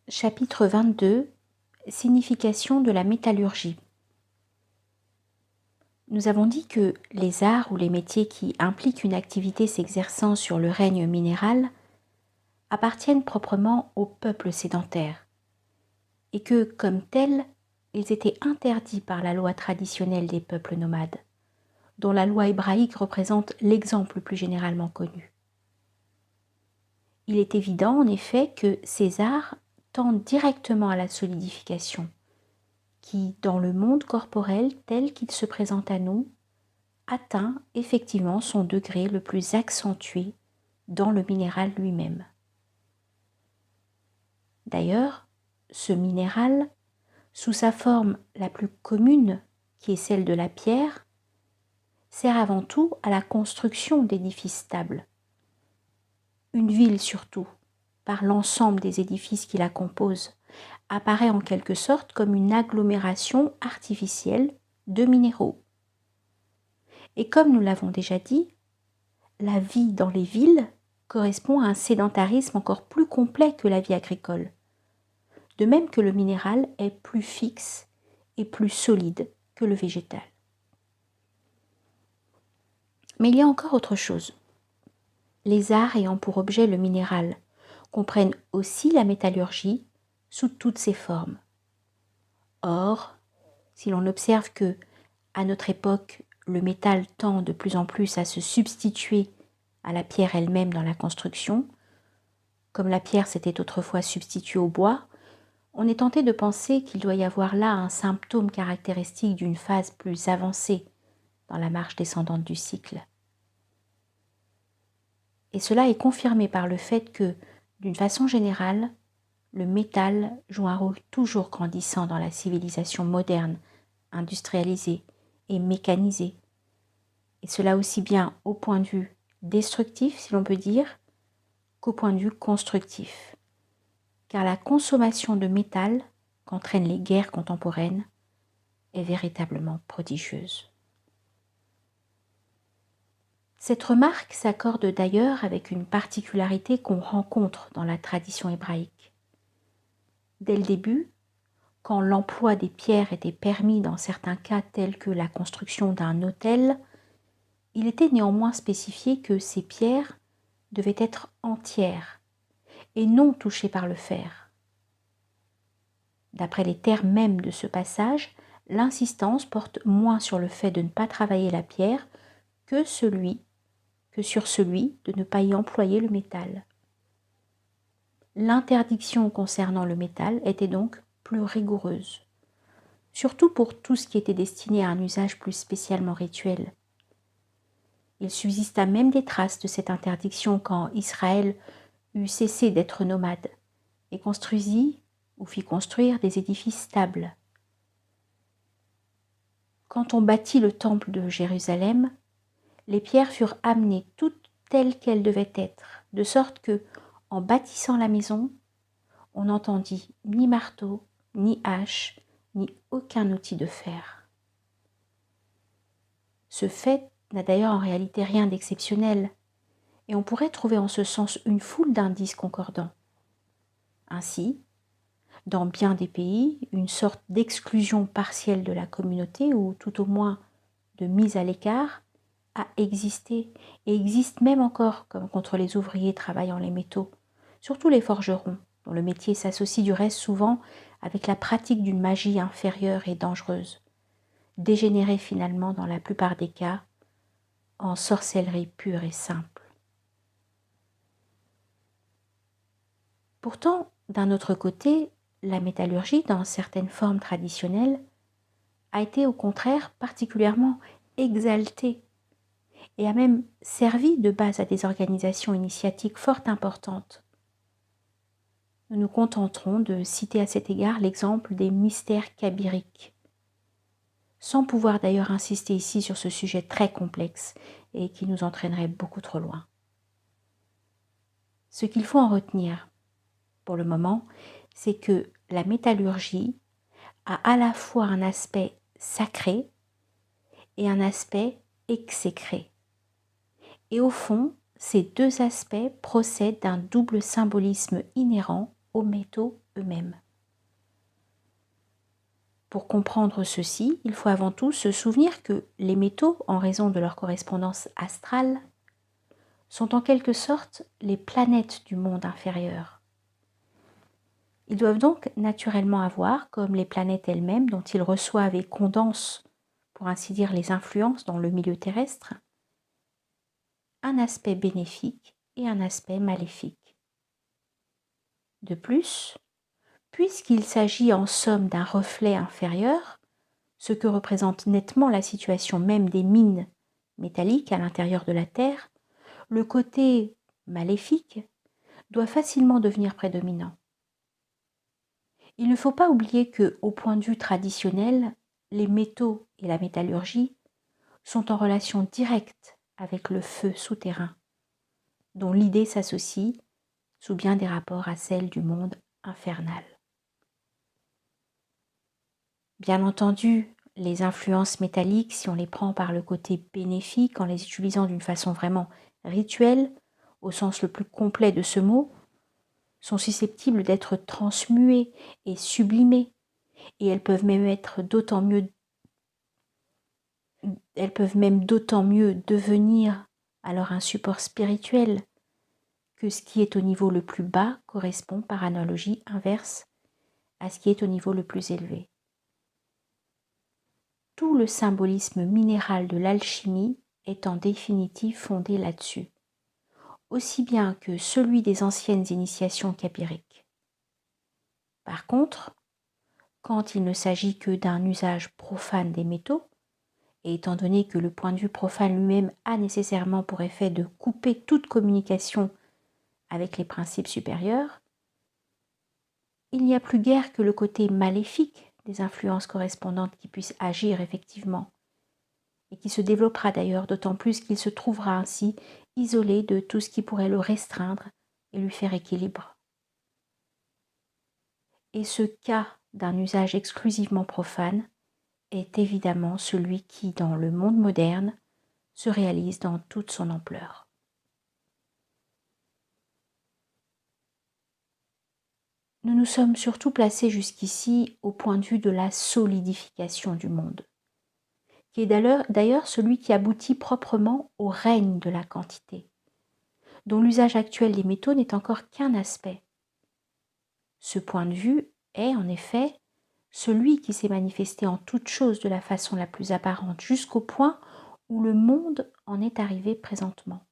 Chapitre 22 Signification de la métallurgie. Nous avons dit que les arts ou les métiers qui impliquent une activité s'exerçant sur le règne minéral appartiennent proprement au peuple sédentaire et que, comme tels, ils étaient interdits par la loi traditionnelle des peuples nomades, dont la loi hébraïque représente l'exemple le plus généralement connu. Il est évident en effet que ces arts tendent directement à la solidification, qui, dans le monde corporel tel qu'il se présente à nous, atteint effectivement son degré le plus accentué dans le minéral lui-même. D'ailleurs, ce minéral, sous sa forme la plus commune, qui est celle de la pierre, sert avant tout à la construction d'édifices stables. Une ville surtout, par l'ensemble des édifices qui la composent, apparaît en quelque sorte comme une agglomération artificielle de minéraux. Et comme nous l'avons déjà dit, la vie dans les villes correspond à un sédentarisme encore plus complet que la vie agricole, de même que le minéral est plus fixe et plus solide que le végétal. Mais il y a encore autre chose. Les arts ayant pour objet le minéral comprennent aussi la métallurgie sous toutes ses formes. Or, si l'on observe que, à notre époque, le métal tend de plus en plus à se substituer à la pierre elle-même dans la construction, comme la pierre s'était autrefois substituée au bois, on est tenté de penser qu'il doit y avoir là un symptôme caractéristique d'une phase plus avancée dans la marche descendante du cycle. Et cela est confirmé par le fait que, d'une façon générale, le métal joue un rôle toujours grandissant dans la civilisation moderne, industrialisée et mécanisée. Et cela aussi bien au point de vue destructif, si l'on peut dire, qu'au point de vue constructif. Car la consommation de métal qu'entraînent les guerres contemporaines est véritablement prodigieuse. Cette remarque s'accorde d'ailleurs avec une particularité qu'on rencontre dans la tradition hébraïque. Dès le début, quand l'emploi des pierres était permis dans certains cas tels que la construction d'un autel, il était néanmoins spécifié que ces pierres devaient être entières et non touchées par le fer. D'après les termes mêmes de ce passage, l'insistance porte moins sur le fait de ne pas travailler la pierre que sur celui de ne pas y employer le métal. L'interdiction concernant le métal était donc plus rigoureuse, surtout pour tout ce qui était destiné à un usage plus spécialement rituel. Il subsista même des traces de cette interdiction quand Israël eut cessé d'être nomade et construisit ou fit construire des édifices stables. Quand on bâtit le temple de Jérusalem, les pierres furent amenées toutes telles qu'elles devaient être, de sorte que, en bâtissant la maison, on n'entendit ni marteau, ni hache, ni aucun outil de fer. Ce fait n'a d'ailleurs en réalité rien d'exceptionnel, et on pourrait trouver en ce sens une foule d'indices concordants. Ainsi, dans bien des pays, une sorte d'exclusion partielle de la communauté, ou tout au moins de mise à l'écart, a existé et existe même encore, comme contre les ouvriers travaillant les métaux, surtout les forgerons, dont le métier s'associe du reste souvent avec la pratique d'une magie inférieure et dangereuse, dégénérée finalement dans la plupart des cas en sorcellerie pure et simple. Pourtant, d'un autre côté, la métallurgie, dans certaines formes traditionnelles, a été au contraire particulièrement exaltée et a même servi de base à des organisations initiatiques fort importantes. Nous nous contenterons de citer à cet égard l'exemple des mystères kabiriques, sans pouvoir d'ailleurs insister ici sur ce sujet très complexe et qui nous entraînerait beaucoup trop loin. Ce qu'il faut en retenir, pour le moment, c'est que la métallurgie a à la fois un aspect sacré et un aspect exécré. Et au fond, ces deux aspects procèdent d'un double symbolisme inhérent aux métaux eux-mêmes. Pour comprendre ceci, il faut avant tout se souvenir que les métaux, en raison de leur correspondance astrale, sont en quelque sorte les planètes du monde inférieur. Ils doivent donc naturellement avoir, comme les planètes elles-mêmes dont ils reçoivent et condensent, pour ainsi dire, les influences dans le milieu terrestre, un aspect bénéfique et un aspect maléfique. De plus, puisqu'il s'agit en somme d'un reflet inférieur, ce que représente nettement la situation même des mines métalliques à l'intérieur de la Terre, le côté maléfique doit facilement devenir prédominant. Il ne faut pas oublier que, au point de vue traditionnel, les métaux et la métallurgie sont en relation directe avec le feu souterrain, dont l'idée s'associe, sous bien des rapports, à celle du monde infernal. Bien entendu, les influences métalliques, si on les prend par le côté bénéfique, en les utilisant d'une façon vraiment rituelle, au sens le plus complet de ce mot, sont susceptibles d'être transmuées et sublimées, et elles peuvent même d'autant mieux devenir alors un support spirituel que ce qui est au niveau le plus bas correspond par analogie inverse à ce qui est au niveau le plus élevé. Tout le symbolisme minéral de l'alchimie est en définitive fondé là-dessus, aussi bien que celui des anciennes initiations capyriques. Par contre, quand il ne s'agit que d'un usage profane des métaux, et étant donné que le point de vue profane lui-même a nécessairement pour effet de couper toute communication avec les principes supérieurs, il n'y a plus guère que le côté maléfique des influences correspondantes qui puissent agir effectivement, et qui se développera d'ailleurs d'autant plus qu'il se trouvera ainsi isolé de tout ce qui pourrait le restreindre et lui faire équilibre. Et ce cas d'un usage exclusivement profane est évidemment celui qui, dans le monde moderne, se réalise dans toute son ampleur. Nous nous sommes surtout placés jusqu'ici au point de vue de la solidification du monde, qui est d'ailleurs celui qui aboutit proprement au règne de la quantité, dont l'usage actuel des métaux n'est encore qu'un aspect. Ce point de vue est, en effet, celui qui s'est manifesté en toute chose de la façon la plus apparente jusqu'au point où le monde en est arrivé présentement.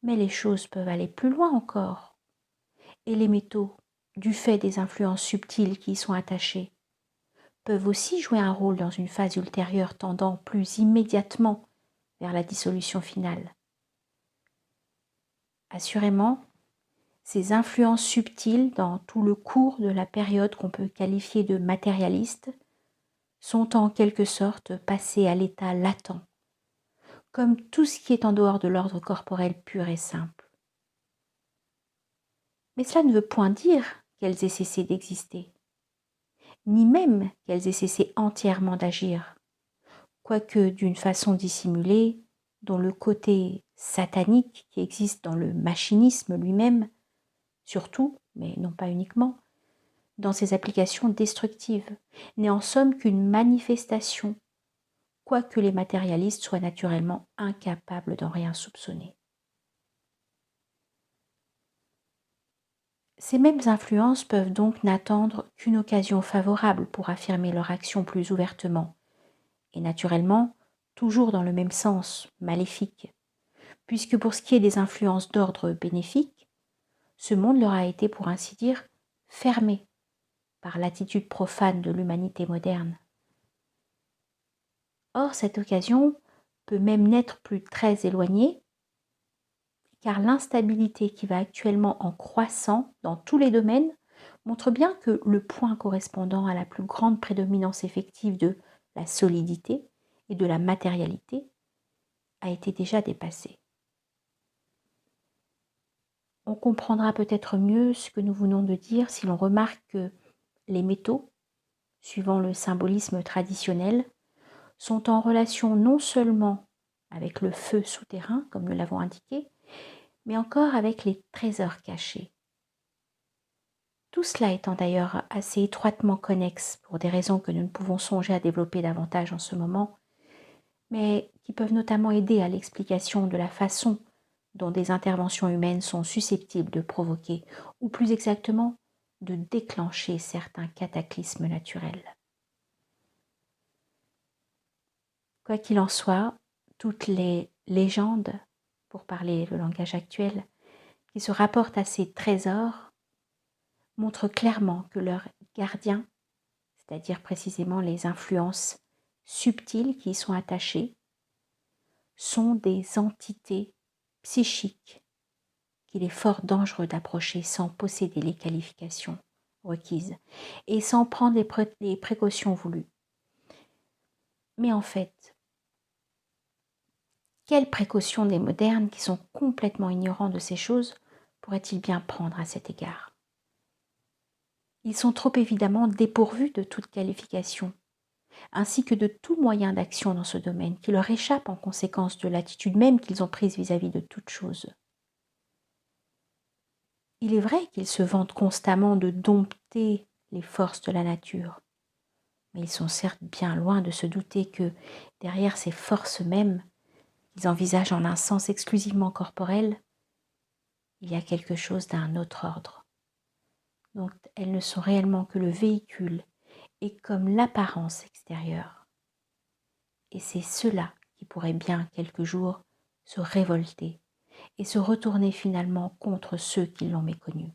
Mais les choses peuvent aller plus loin encore, et les métaux, du fait des influences subtiles qui y sont attachées, peuvent aussi jouer un rôle dans une phase ultérieure tendant plus immédiatement vers la dissolution finale. Assurément, ces influences subtiles dans tout le cours de la période qu'on peut qualifier de matérialiste sont en quelque sorte passées à l'état latent, comme tout ce qui est en dehors de l'ordre corporel pur et simple. Mais cela ne veut point dire qu'elles aient cessé d'exister, ni même qu'elles aient cessé entièrement d'agir, quoique d'une façon dissimulée, dont le côté satanique qui existe dans le machinisme lui-même, surtout, mais non pas uniquement, dans ses applications destructives, n'est en somme qu'une manifestation, quoique les matérialistes soient naturellement incapables d'en rien soupçonner. Ces mêmes influences peuvent donc n'attendre qu'une occasion favorable pour affirmer leur action plus ouvertement, et naturellement, toujours dans le même sens, maléfique, puisque pour ce qui est des influences d'ordre bénéfique, ce monde leur a été, pour ainsi dire, fermé par l'attitude profane de l'humanité moderne. Or, cette occasion peut même n'être plus très éloignée, car l'instabilité qui va actuellement en croissant dans tous les domaines montre bien que le point correspondant à la plus grande prédominance effective de la solidité et de la matérialité a été déjà dépassé. On comprendra peut-être mieux ce que nous venons de dire si l'on remarque que les métaux, suivant le symbolisme traditionnel, sont en relation non seulement avec le feu souterrain, comme nous l'avons indiqué, mais encore avec les trésors cachés. Tout cela étant d'ailleurs assez étroitement connexe pour des raisons que nous ne pouvons songer à développer davantage en ce moment, mais qui peuvent notamment aider à l'explication de la façon dont des interventions humaines sont susceptibles de provoquer, ou plus exactement, de déclencher certains cataclysmes naturels. Quoi qu'il en soit, toutes les légendes, pour parler le langage actuel, qui se rapportent à ces trésors, montrent clairement que leurs gardiens, c'est-à-dire précisément les influences subtiles qui y sont attachées, sont des entités psychiques qu'il est fort dangereux d'approcher sans posséder les qualifications requises et sans prendre les précautions voulues. Mais en fait, quelles précautions des modernes qui sont complètement ignorants de ces choses pourraient-ils bien prendre à cet égard? Ils sont trop évidemment dépourvus de toute qualification, ainsi que de tout moyen d'action dans ce domaine, qui leur échappe en conséquence de l'attitude même qu'ils ont prise vis-à-vis de toute chose. Il est vrai qu'ils se vantent constamment de dompter les forces de la nature, mais ils sont certes bien loin de se douter que, derrière ces forces mêmes, qu'ils envisagent en un sens exclusivement corporel, il y a quelque chose d'un autre ordre, dont elles ne sont réellement que le véhicule et comme l'apparence extérieure. Et c'est cela qui pourrait bien, quelque jour, se révolter et se retourner finalement contre ceux qui l'ont méconnu.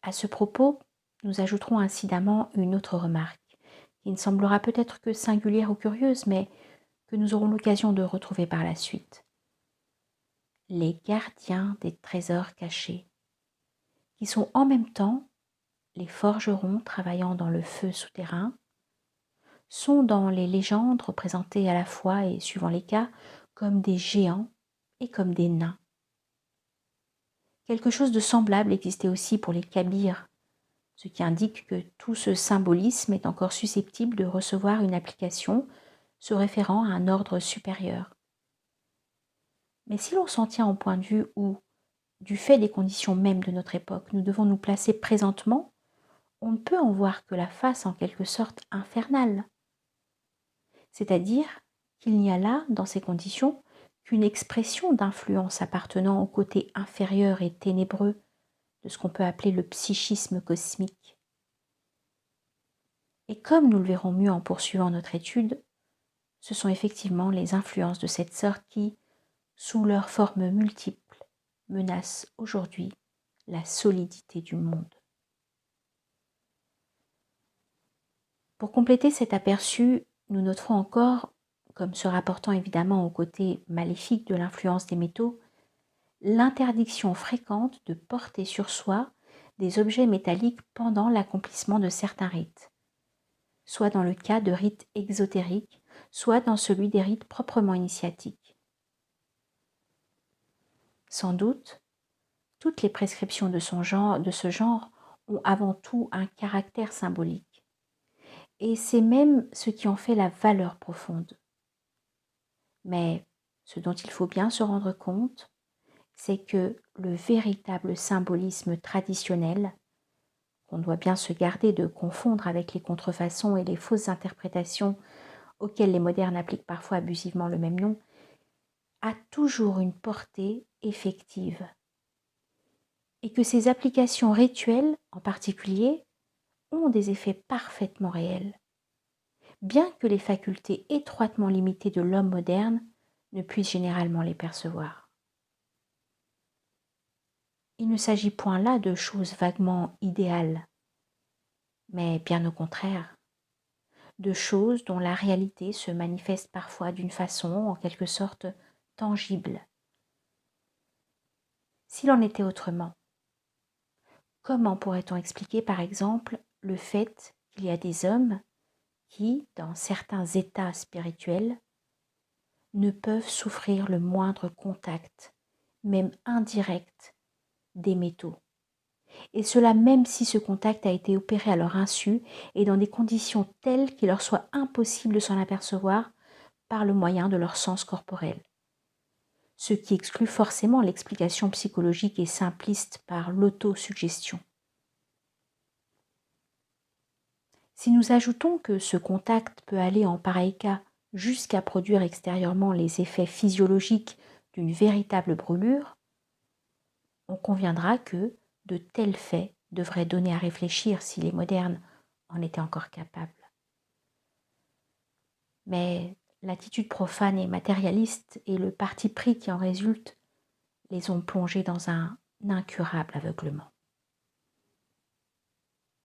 À ce propos, nous ajouterons incidemment une autre remarque, qui ne semblera peut-être que singulière ou curieuse, mais que nous aurons l'occasion de retrouver par la suite. Les gardiens des trésors cachés, qui sont en même temps les forgerons travaillant dans le feu souterrain, sont dans les légendes représentés à la fois et suivant les cas comme des géants et comme des nains. Quelque chose de semblable existait aussi pour les Kabyres, ce qui indique que tout ce symbolisme est encore susceptible de recevoir une application se référant à un ordre supérieur. Mais si l'on s'en tient au point de vue où, du fait des conditions mêmes de notre époque, nous devons nous placer présentement, on ne peut en voir que la face en quelque sorte infernale. C'est-à-dire qu'il n'y a là, dans ces conditions, qu'une expression d'influence appartenant au côté inférieur et ténébreux de ce qu'on peut appeler le psychisme cosmique. Et comme nous le verrons mieux en poursuivant notre étude, ce sont effectivement les influences de cette sorte qui, sous leurs formes multiples, menacent aujourd'hui la solidité du monde. Pour compléter cet aperçu, nous noterons encore, comme se rapportant évidemment au côté maléfique de l'influence des métaux, l'interdiction fréquente de porter sur soi des objets métalliques pendant l'accomplissement de certains rites, soit dans le cas de rites exotériques, soit dans celui des rites proprement initiatiques. Sans doute, toutes les prescriptions de ce genre ont avant tout un caractère symbolique, et c'est même ce qui en fait la valeur profonde. Mais ce dont il faut bien se rendre compte, c'est que le véritable symbolisme traditionnel, qu'on doit bien se garder de confondre avec les contrefaçons et les fausses interprétations auxquelles les modernes appliquent parfois abusivement le même nom, a toujours une portée effective. Et que ces applications rituelles, en particulier, ont des effets parfaitement réels, bien que les facultés étroitement limitées de l'homme moderne ne puissent généralement les percevoir. Il ne s'agit point là de choses vaguement idéales, mais bien au contraire, de choses dont la réalité se manifeste parfois d'une façon en quelque sorte tangible. S'il en était autrement, comment pourrait-on expliquer par exemple le fait qu'il y a des hommes qui, dans certains états spirituels, ne peuvent souffrir le moindre contact, même indirect, des métaux. Et cela même si ce contact a été opéré à leur insu et dans des conditions telles qu'il leur soit impossible de s'en apercevoir par le moyen de leur sens corporel. ce qui exclut forcément l'explication psychologique et simpliste par l'autosuggestion. Si nous ajoutons que ce contact peut aller en pareil cas jusqu'à produire extérieurement les effets physiologiques d'une véritable brûlure, on conviendra que de tels faits devraient donner à réfléchir si les modernes en étaient encore capables. Mais l'attitude profane et matérialiste et le parti pris qui en résulte les ont plongés dans un incurable aveuglement.